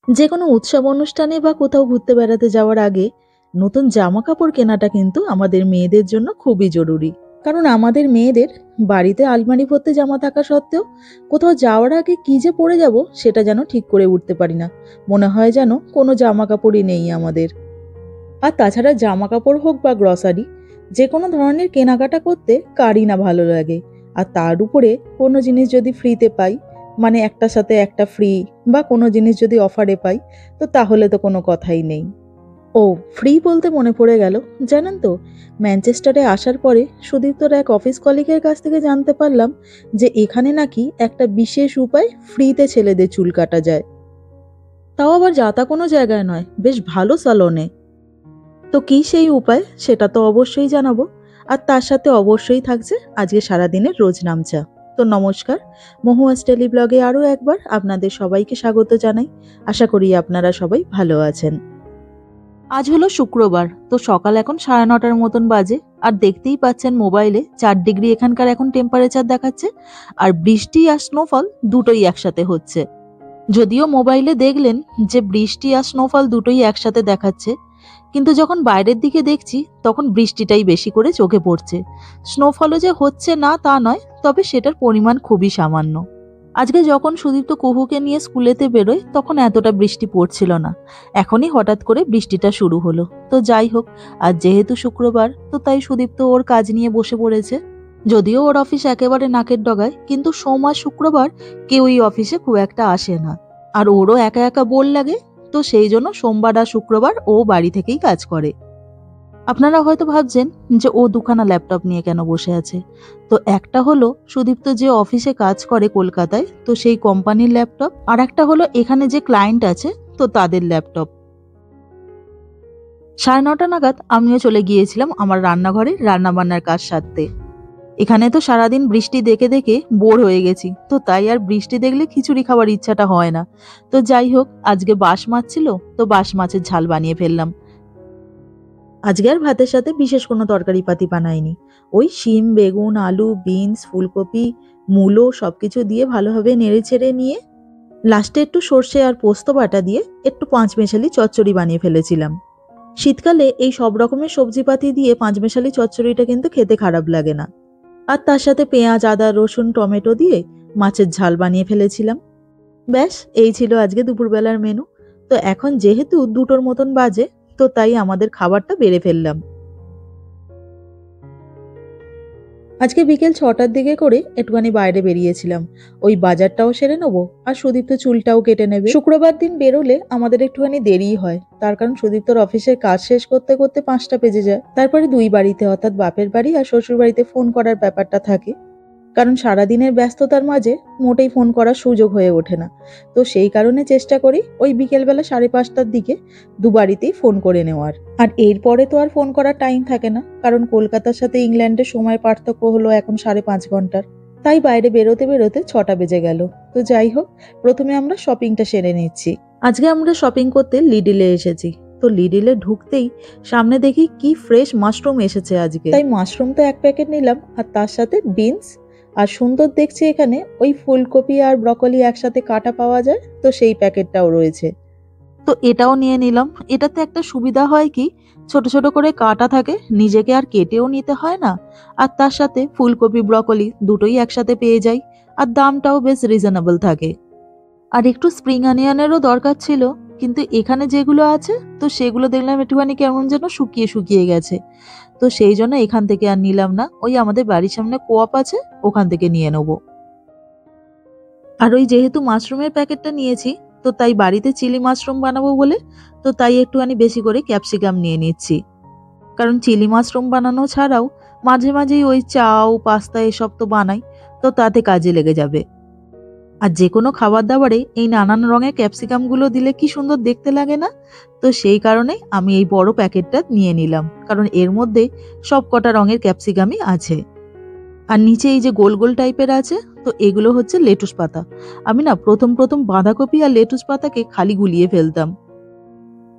যে কোনো উৎসব অনুষ্ঠানে বা কোথাও ঘুরতে বেড়াতে যাওয়ার আগে নতুন জামা কাপড় কেনাটা কিন্তু আমাদের মেয়েদের জন্য খুবই জরুরি। কারণ আমাদের মেয়েদের বাড়িতে আলমারি ভর্তি জামা থাকা সত্ত্বেও কোথাও যাওয়ার আগে কি যে পরে যাব সেটা যেন ঠিক করে উঠতে পারি না। মনে হয় যেন কোনো জামা কাপড়ই নেই আমাদের। আর তাছাড়া জামা কাপড় হোক বা গ্রসারি, যে কোনো ধরনের কেনাকাটা করতে কারই না ভালো লাগে। আর তার উপরে কোনো জিনিস যদি ফ্রিতে পাই, মানে একটার সাথে একটা ফ্রি, বা কোনো জিনিস যদি অফারে পাই, তো তাহলে তো কোনো কথাই নেই। ও, ফ্রি বলতে মনে পড়ে গেল, জানেন তো, ম্যানচেস্টারে আসার পরে সুদীপ্তর এক অফিস কলিগের কাছ থেকে জানতে পারলাম যে এখানে নাকি একটা বিশেষ উপায় ফ্রিতে ছেলেদের চুল কাটা যায়। তাও আবার যাতা কোনো জায়গায় নয়, বেশ ভালো সালনে। তো কি সেই উপায় সেটা তো অবশ্যই জানাবো। আর তার সাথে অবশ্যই থাকছে আজকে সারাদিনের রোজ নামচা। তো নমস্কার, মহুয়াস টেলি ব্লগে আরও একবার আপনাদের সবাইকে স্বাগত জানাই। আশা করি আপনারা সবাই ভালো আছেন। আজ হলো শুক্রবার, তো সকাল এখন 9:30 মতন বাজে। আর দেখতেই পাচ্ছেন মোবাইলে 4 ডিগ্রি এখানকার এখন টেম্পারেচার দেখাচ্ছে। আর বৃষ্টি আর স্নোফল দুটোই একসাথে হচ্ছে। যদিও মোবাইলে দেখলেন যে বৃষ্টি আর স্নোফল দুটোই একসাথে দেখাচ্ছে, কিন্তু যখন বাইরের দিকে দেখছি তখন বৃষ্টিটাই বেশি করে চোখে পড়ছে। স্নোফলও যে হচ্ছে না তা নয়, তবে সেটার পরিমাণ খুবই সামান্য। আজকে যখন সুদীপ্ত কুহুকে নিয়ে স্কুলেতে বেরোয় তখন এতটা বৃষ্টি পড়ছিল না। এখনই হঠাৎ করে বৃষ্টিটা শুরু হলো। তো যাই হোক, আর যেহেতু শুক্রবার, তো তাই সুদীপ্ত ওর কাজ নিয়ে বসে পড়েছে। যদিও ওর অফিস একেবারে নাকের ডগায়, কিন্তু সোম আর শুক্রবার কেউই অফিসে খুব একটা আসে না। আর ওরও একা একা বোর লাগে, তো সেই জন্য সোমবার আর শুক্রবার ও বাড়ি থেকেই কাজ করে। আপনারা হয়তো ভাবছেন যে ও দুখানা ল্যাপটপ নিয়ে কেন বসে আছে। তো একটা হলো সুদীপ্ত যে অফিসে কাজ করে কলকাতায়, তো সেই কোম্পানির ল্যাপটপ, আর একটা হলো এখানে যে ক্লায়েন্ট আছে তো তাদের ল্যাপটপ। 9:30 নাগাদ আমিও চলে গিয়েছিলাম আমার রান্নাঘরে রান্নাবান্নার কাজ সারতে। এখানে তো সারাদিন বৃষ্টি দেখে দেখে বোর হয়ে গেছি, তো তাই আর বৃষ্টি দেখলে খিচুড়ি খাবার ইচ্ছাটা হয় না। তো যাই হোক, আজকে বাঁশ মাছ ছিল, তো বাঁশ মাছের ঝাল বানিয়ে ফেললাম। আজকে আর ভাতের সাথে বিশেষ কোনো তরকারি পাতি বানাইনি। ওই শিম, বেগুন, আলু, বিনস, ফুলকপি, মূলো সবকিছু দিয়ে ভালোভাবে নেড়ে ছেড়ে নিয়ে লাস্টে একটু সর্ষে আর পোস্ত বাটা দিয়ে একটু পাঁচমেশালি চচ্চড়ি বানিয়ে ফেলেছিলাম। শীতকালে এই সব রকমের সবজিপাতি দিয়ে পাঁচমেশালি চচ্চড়িটা কিন্তু খেতে খারাপ লাগে না। আর তার সাথে পেঁয়াজ, আদা, রসুন, টমেটো দিয়ে মাছের ঝাল বানিয়ে ফেলেছিলাম। ব্যাস, এই ছিল আজকে দুপুরবেলার মেনু। তো এখন যেহেতু 2টোর মতন বাজে, তো তাই আমাদের খাবারটা বেড়ে ফেললাম। আজকে বিকেল 6টার দিকে করে একটুখানি বাইরে বেরিয়েছিলাম। ওই বাজারটাও সেরে নেবো আর সুদীপ্ত চুলটাও কেটে নেবে। শুক্রবার দিন বেরোলে আমাদের একটুখানি দেরিই হয়, তার কারণ সুদীপ্তর অফিসের কাজ শেষ করতে করতে 5টা বেজে যায়। তারপরে দুই বাড়িতে, অর্থাৎ বাপের বাড়ি আর শ্বশুর বাড়িতে ফোন করার ব্যাপারটা থাকে। কারণ সারাদিনের ব্যস্ততার মাঝে মোটেই ফোন করার সুযোগ হয়ে ওঠে না। তো সেই কারণে চেষ্টা করি ওই বিকেলবেলা 5:30টার দিকে দুবাড়িতেই ফোন করে নেওয়ার। আর এরপরে তো আর ফোন করার টাইম থাকে না, কারণ কলকাতার সাথে ইংল্যান্ডের সময় পার্থক্য হলো এখন 5.5 ঘন্টার। তাই বাইরে বেরোতে বেরোতে 6টা বেজে গেল। তো যাই হোক, প্রথমে আমরা শপিংটা সেরে নিচ্ছি। আজকে আমরা শপিং করতে লিডিলে এসেছি। তো লিডিলে ঢুকতেই সামনে দেখি কি ফ্রেশ মাশরুম এসেছে আজকে, তাই মাশরুম তো 1 প্যাকেট নিলাম, আর তার সাথে বিনস। আর সুন্দর দেখছি এখানে ওই ফুলকপি আর ব্রকলি একসাথে কাটা পাওয়া যায়, তো সেই প্যাকেটটাও রয়েছে। তো এটাও নিয়ে নিলাম। এটাতে একটা সুবিধা হয় কি, ছোট ছোট করে কাটা থাকে, নিজেকে আর কেটেও নিতে হয় না। আর তার সাথে ফুলকপি, ব্রকলি দুটোই একসাথে পেয়ে যাই। আর দামটাও বেশ রিজনেবল থাকে। আর একটু স্প্রিং অনিয়নেরও দরকার ছিল, কিন্তু এখানে যেগুলো আছে তো সেগুলো দেখলাম একটুখানি কেমন যেন শুকিয়ে শুকিয়ে গেছে। তো সেই জন্য এখান থেকে আর নিলাম না, ওই আমাদের বাড়ির সামনে কোঅপ আছে, ওখান থেকে নিয়ে নেবো। আর ওই যেহেতু মাশরুমের প্যাকেটটা নিয়েছি, তো তাই বাড়িতে চিলি মাশরুম বানাবো বলে, তো তাই একটুখানি বেশি করে ক্যাপসিকাম নিয়ে নিচ্ছি। কারণ চিলি মাশরুম বানানো ছাড়াও মাঝে মাঝেই ওই চাউ, পাস্তা এসব তো বানাই, তো তাতে কাজে লেগে যাবে। আর যে কোনো খাবার দাবারে এই নানান রঙের ক্যাপসিকামগুলো দিলে কি সুন্দর দেখতে লাগে না? তো সেই কারণে আমি এই বড় প্যাকেটটা নিয়ে নিলাম, কারণ এর মধ্যে সব কটা রঙের ক্যাপসিকামই আছে। আর নিচে এই যে গোল গোল টাইপের আছে, তো এগুলো হচ্ছে লেটুস পাতা। আমি না প্রথম প্রথম বাঁধাকপি আর লেটুস পাতাকে খালি গুলিয়ে ফেলতাম।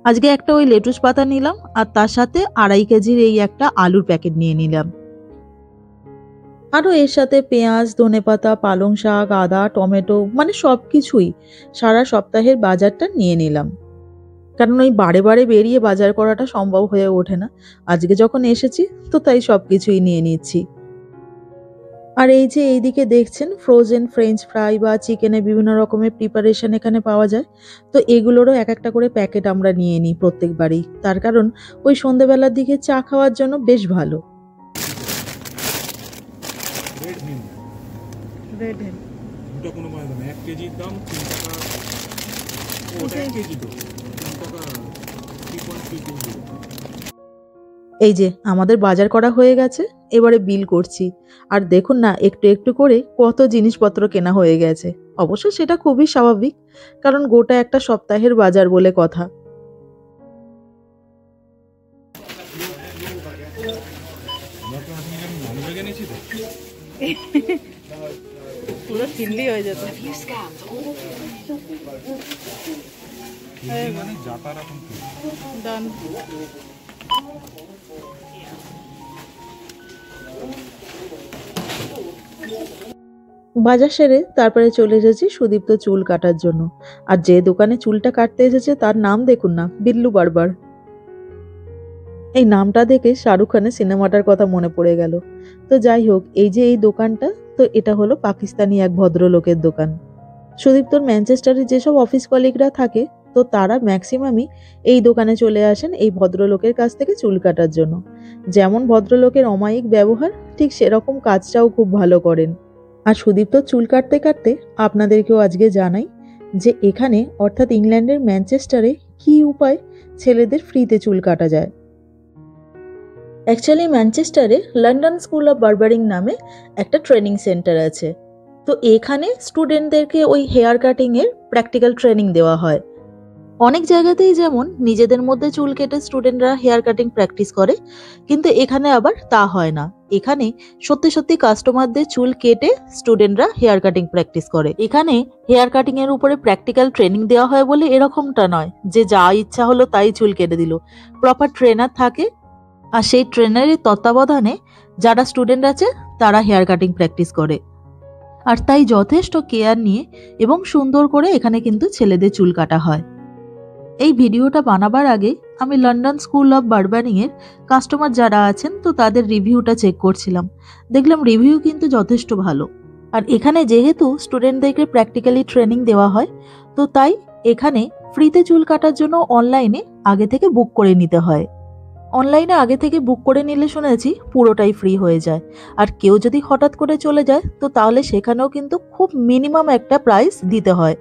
আজকে একটা ওই লেটুস পাতা নিলাম, আর তার সাথে 2.5 কেজির এই একটা আলুর প্যাকেট নিয়ে নিলাম। আরও এর সাথে পেঁয়াজ, ধনেপাতা, পালং শাক, আদা, টমেটো মানে সব কিছুই সারা সপ্তাহের বাজারটা নিয়ে নিলাম। কারণ ওই বারে বারে বেরিয়ে বাজার করাটা সম্ভব হয়ে ওঠে না। আজকে যখন এসেছি তো তাই সবকিছুই নিয়ে নিচ্ছি। আর এই যে এইদিকে দেখছেন ফ্রোজেন ফ্রেঞ্চ ফ্রাই বা চিকেনের বিভিন্ন রকমের প্রিপারেশন এখানে পাওয়া যায়। তো এগুলোরও এক একটা করে প্যাকেট আমরা নিয়ে নিই প্রত্যেকবারই। তার কারণ ওই সন্ধ্যেবেলার দিকে চা খাওয়ার জন্য বেশ ভালো। রেড হিল দুটো কোনো মানে দাম 1 কেজির দাম 3 টাকা। ওটা 1 কেজি তো 3 টাকা 3.3 এই যে আমাদের বাজার করা হয়ে গেছে, এবারে বিল করছি। আর দেখুন না একটু একটু করে কত জিনিসপত্র কেনা হয়ে গেছে। অবশ্য সেটা খুবই স্বাভাবিক, কারণ গোটা একটা সপ্তাহের বাজার বলে কথা। পুরো চিল্লি হয়ে যেত। বাজার সেরে তারপরে চলে এসেছি সুদীপ্ত চুল কাটার জন্য। আর যে দোকানে চুলটা কাটতে এসেছে তার নাম দেখুন না, বিল্লু বারবার। এই নামটা দেখে শাহরুখ খানের সিনেমাটার কথা মনে পড়ে গেল। তো যাই হোক, এই যে এই দোকানটা, তো এটা হলো পাকিস্তানি এক ভদ্রলোকের দোকান। সুদীপ্তর ম্যানচেস্টারে যেসব অফিস কলিগরা থাকে, তো তারা ম্যাক্সিমামই এই দোকানে চলে আসেন এই ভদ্রলোকের কাছ থেকে চুল কাটার জন্য। যেমন ভদ্রলোকের অমায়িক ব্যবহার, ঠিক সেরকম কাজটাও খুব ভালো করেন। আর সুদীপ্ত চুল কাটতে কাটতে আপনাদেরকেও আজকে জানাই যে এখানে অর্থাৎ ইংল্যান্ডের ম্যানচেস্টারে কী উপায় ছেলেদের ফ্রিতে চুল কাটা যায়। অ্যাকচুয়ালি ম্যানচেস্টারে লন্ডন স্কুল অফ বারবারিং নামে একটা ট্রেনিং সেন্টার আছে। তো এখানে স্টুডেন্টদেরকে ওই হেয়ার কাটিংয়ের প্র্যাকটিক্যাল ট্রেনিং দেওয়া হয়। অনেক জায়গাতেই যেমন নিজেদের মধ্যে চুল কেটে স্টুডেন্টরা হেয়ার কাটিং প্র্যাকটিস করে, কিন্তু এখানে আবার তা হয় না। এখানে সত্যি সত্যি কাস্টমারদের চুল কেটে স্টুডেন্টরা হেয়ার কাটিং প্র্যাকটিস করে। এখানে হেয়ার কাটিং এর উপরে প্র্যাকটিক্যাল ট্রেনিং দেওয়া হয় বলে এরকমটা নয় যে যা ইচ্ছা হলো তাই চুল কেটে দিল। প্রপার ট্রেনার থাকে, আর সেই ট্রেনারের তত্ত্বাবধানে যারা স্টুডেন্ট আছে তারা হেয়ার কাটিং প্র্যাকটিস করে। আর তাই যথেষ্ট কেয়ার নিয়ে এবং সুন্দর করে এখানে কিন্তু ছেলেদের চুল কাটা হয়। এই ভিডিওটা বানাবার আগে আমি লন্ডন স্কুল অফ বারবারিং এর কাস্টমার যারা আছেন তো তাদের রিভিউটা চেক করছিলাম। দেখলাম রিভিউ কিন্তু যথেষ্ট ভালো। আর এখানে যেহেতু স্টুডেন্টদেরকে প্র্যাকটিক্যালি ট্রেনিং দেওয়া হয়, তো তাই এখানে ফ্রিতে চুল কাটার জন্য অনলাইনে আগে থেকে বুক করে নিতে হয়। অনলাইনে আগে থেকে বুক করে নিলে শুনেছি পুরোটাই ফ্রি হয়ে যায়। আর কেউ যদি হঠাৎ করে চলে যায় তো তাহলে সেখানেও কিন্তু খুব মিনিমাম একটা প্রাইস দিতে হয়।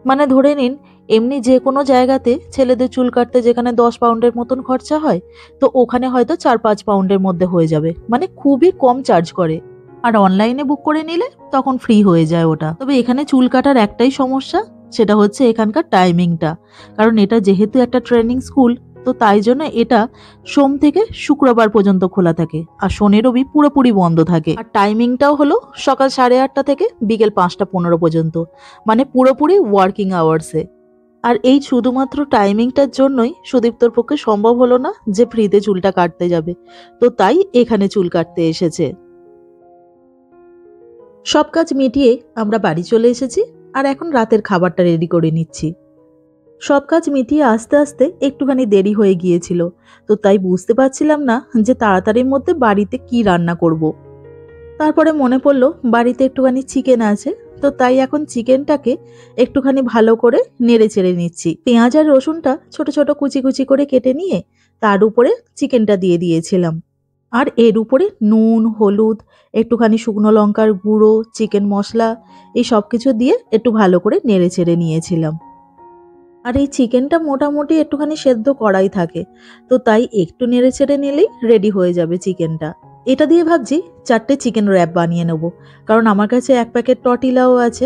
মানে ধরে নিন এমনি যে কোনো জায়গাতে ছেলেদের চুল কাটতে যেখানে 10 পাউন্ডের মতন খরচা হয়, তো ওখানে হয়তো 4-5 পাউন্ডের মধ্যে হয়ে যাবে, মানে খুবই কম চার্জ করে। আর অনলাইনে বুক করে নিলে তখন ফ্রি হয়ে যায় ওটা। তবে এখানে চুল কাটার একটাই সমস্যা, সেটা হচ্ছে এখানকার টাইমিংটা। কারণ এটা যেহেতু একটা ট্রেনিং স্কুল, তো তাই জন্য এটা সোম থেকে শুক্রবার পর্যন্ত খোলা থাকে, আর শনি রবি পুরোপুরি বন্ধ থাকে। আর টাইমিংটাও হলো সকাল 8:30 থেকে বিকেল 5:15 পর্যন্ত, মানে পুরোপুরি ওয়ার্কিং আওয়ার্সে। আর এই শুধুমাত্র টাইমিংটার জন্যই সুদীপ্তর পক্ষে সম্ভব হলো না যে ফ্রিতে চুলটা কাটতে যাবে, তো তাই এখানে চুল কাটতে এসেছে। সব কাজ মিটিয়ে আমরা বাড়ি চলে এসেছি, আর এখন রাতের খাবারটা রেডি করে নিচ্ছি। সব কাজ মিটিয়ে আস্তে আস্তে একটুখানি দেরি হয়ে গিয়েছিল, তো তাই বুঝতে পারছিলাম না যে তাড়াতাড়ির মধ্যে বাড়িতে কি রান্না করব। তারপরে মনে পড়লো বাড়িতে একটুখানি চিকেন আছে, তো তাই এখন চিকেনটাকে একটুখানি ভালো করে নেড়ে চেড়ে নিচ্ছি। পেঁয়াজ আর রসুনটা ছোট ছোট কুচি কুচি করে কেটে নিয়ে তার উপরে চিকেনটা দিয়ে দিয়েছিলাম। আর এর উপরে নুন, হলুদ, একটুখানি শুকনো লঙ্কার গুঁড়ো, চিকেন মশলা, এই সব কিছু দিয়ে একটু ভালো করে নেড়ে চেড়ে নিয়েছিলাম। আর এই চিকেনটা মোটামুটি একটুখানি সেদ্ধ করাই থাকে, তো তাই একটু নেড়ে চেড়ে নিলেই রেডি হয়ে যাবে চিকেনটা। এটা দিয়ে ভাবছি 4টে চিকেন র্যাপ বানিয়ে নেব, কারণ আমার কাছে 1 প্যাকেট টর্টিলাও আছে।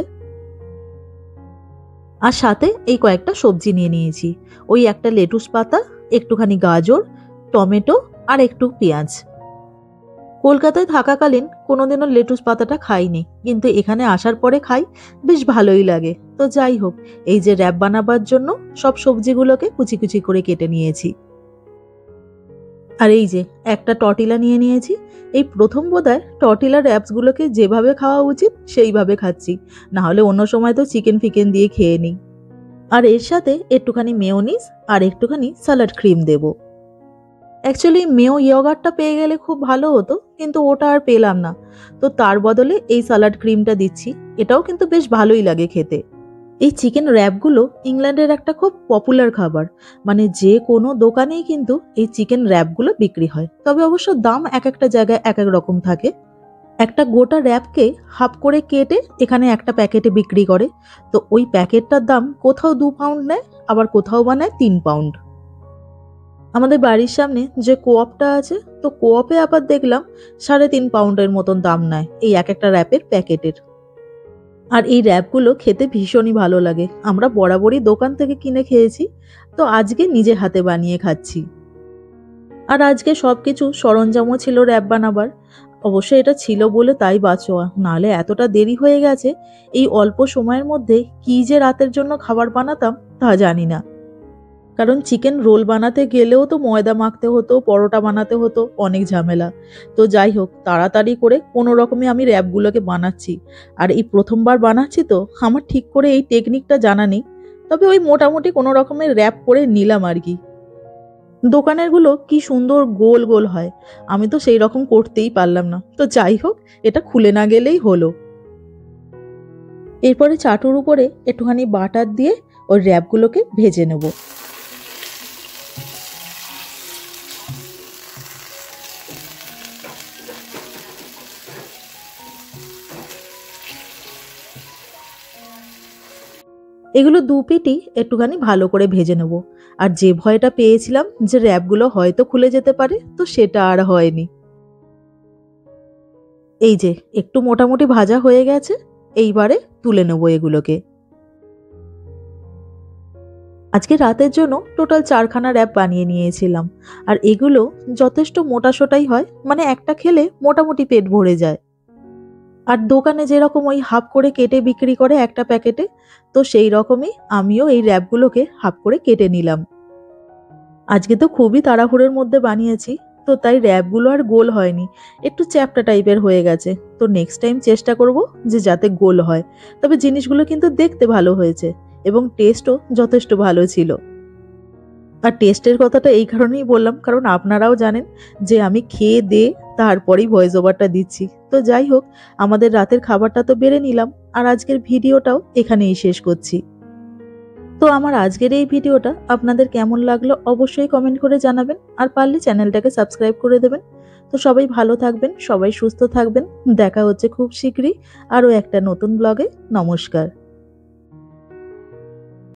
আর সাথে এই কয়েকটা সবজি নিয়ে নিয়েছি, ওই একটা লেটুস পাতা, একটুখানি গাজর, টমেটো আর একটু পেঁয়াজ। কলকাতায় থাকাকালীন কোনোদিনও লেটুস পাতাটা খাইনি, কিন্তু এখানে আসার পরে খাই, বেশ ভালোই লাগে। তো যাই হোক, এই যে র্যাপ বানাবার জন্য সব সবজিগুলোকে কুচি কুচি করে কেটে নিয়েছি। আর এই যে একটা টর্টিলা নিয়ে নিয়েছি। এই প্রথম বোধহয় টর্টিলা র্যাপসগুলোকে যেভাবে খাওয়া উচিত সেইভাবে খাচ্ছি, না হলে অন্য সময় তো চিকেন ফিকেন দিয়ে খেয়ে নিই। আর এর সাথে একটুখানি মেয়োনিজ আর একটুখানি স্যালাড ক্রিম দেব। অ্যাকচুয়ালি মেয়ো ইয়গার্টটা পেয়ে গেলে খুব ভালো হতো, কিন্তু ওটা আর পেলাম না। তো তার বদলে এই স্যালাড ক্রিমটা দিচ্ছি। এটাও কিন্তু বেশ ভালোই লাগে খেতে। এই চিকেন র্যাপগুলো ইংল্যান্ডের একটা খুব পপুলার খাবার। মানে যে কোনো দোকানেই কিন্তু এই চিকেন র্যাপগুলো বিক্রি হয়, তবে অবশ্য দাম এক একটা জায়গায় এক এক রকম থাকে। একটা গোটা র্যাপকে হাফ করে কেটে এখানে একটা প্যাকেটে বিক্রি করে। তো ওই প্যাকেটটার দাম কোথাও 2 পাউন্ড নেয়, আবার কোথাও বা নেয় 3 পাউন্ড। আমাদের বাড়ির সামনে যে কোঅপটা আছে, তো কোঅপে আবার দেখলাম 3.5 পাউন্ডের মতন দাম নেয় এই এক একটা র্যাপের প্যাকেটের। আর এই র্যাপগুলো খেতে ভীষণই ভালো লাগে। আমরা বরাবরই দোকান থেকে কিনে খেয়েছি, তো আজকে নিজে হাতে বানিয়ে খাচ্ছি। আর আজকে সবকিছু সরঞ্জামও ছিল র্যাপ বানাবার। অবশ্যই এটা ছিল বলে তাই বাঁচোয়া, নাহলে এতটা দেরি হয়ে গেছে। এই অল্প সময়ের মধ্যে কি যে রাতের জন্য খাবার বানাতাম তা জানি না। কারণ চিকেন রোল বানাতে গেলেও তো ময়দা মাখতে হতো, পরোটা বানাতে হতো, অনেক ঝামেলা। তো যাই হোক, তাড়াতাড়ি করে কোনো রকমে আমি র্যাপগুলোকে বানাচ্ছি। আর এই প্রথমবার বানাচ্ছি, তো আমার ঠিক করে এই টেকনিকটা জানা নেই। তবে ওই মোটামুটি কোনো রকমের র্যাপ করে নিলাম আর কি। দোকানেরগুলো কি সুন্দর গোল গোল হয়, আমি তো সেই রকম করতেই পারলাম না। তো যাই হোক, এটা খুলে না গেলেই হলো। এরপরে চাটুর উপরে একটুখানি বাটার দিয়ে ওই র্যাপগুলোকে ভেজে নেব। এগুলো দু পিঠই একটুখানি ভালো করে ভেজে নেব। আর যে ভয়টা পেয়েছিলাম যে র্যাপগুলো হয়তো খুলে যেতে পারে, তো সেটা আর হয়নি। এই যে একটু মোটামুটি ভাজা হয়ে গেছে, এইবারে তুলে নেব এগুলোকে। আজকে রাতের জন্য টোটাল 4খানা র্যাপ বানিয়ে নিয়েছিলাম। আর এগুলো যথেষ্ট মোটাসোটাই হয়, মানে একটা খেলে মোটামুটি পেট ভরে যায়। আর দোকানে যেরকম ওই হাফ করে কেটে বিক্রি করে একটা প্যাকেটে, তো সেই রকমই আমিও এই র্যাপগুলোকে হাফ করে কেটে নিলাম। আজকে তো খুবই তাড়াহুড়োর মধ্যে বানিয়েছি, তো তাই র্যাপগুলো আর গোল হয়নি, একটু চ্যাপ্টা টাইপের হয়ে গেছে। তো নেক্সট টাইম চেষ্টা করব যে যাতে গোল হয়। তবে জিনিসগুলো কিন্তু দেখতে ভালো হয়েছে এবং টেস্টও যথেষ্ট ভালো ছিল। আর টেস্টের কথাটা এই কারণেই বললাম, কারণ আপনারাও জানেন যে আমি খেয়ে দিয়ে তারপরেই ভয়েস ওভারটা দিচ্ছি। তো যাই হোক, আমাদের রাতের খাবারটা তো বেড়ে নিলাম, আর আজকের ভিডিওটাও এখানেই শেষ করছি। তো আমার আজকের এই ভিডিওটা আপনাদের কেমন লাগলো অবশ্যই কমেন্ট করে জানাবেন, আর পারলে চ্যানেলটাকে সাবস্ক্রাইব করে দেবেন। তো সবাই ভালো থাকবেন, সবাই সুস্থ থাকবেন। দেখা হচ্ছে খুব শীঘ্রই আরও একটা নতুন ব্লগে। নমস্কার।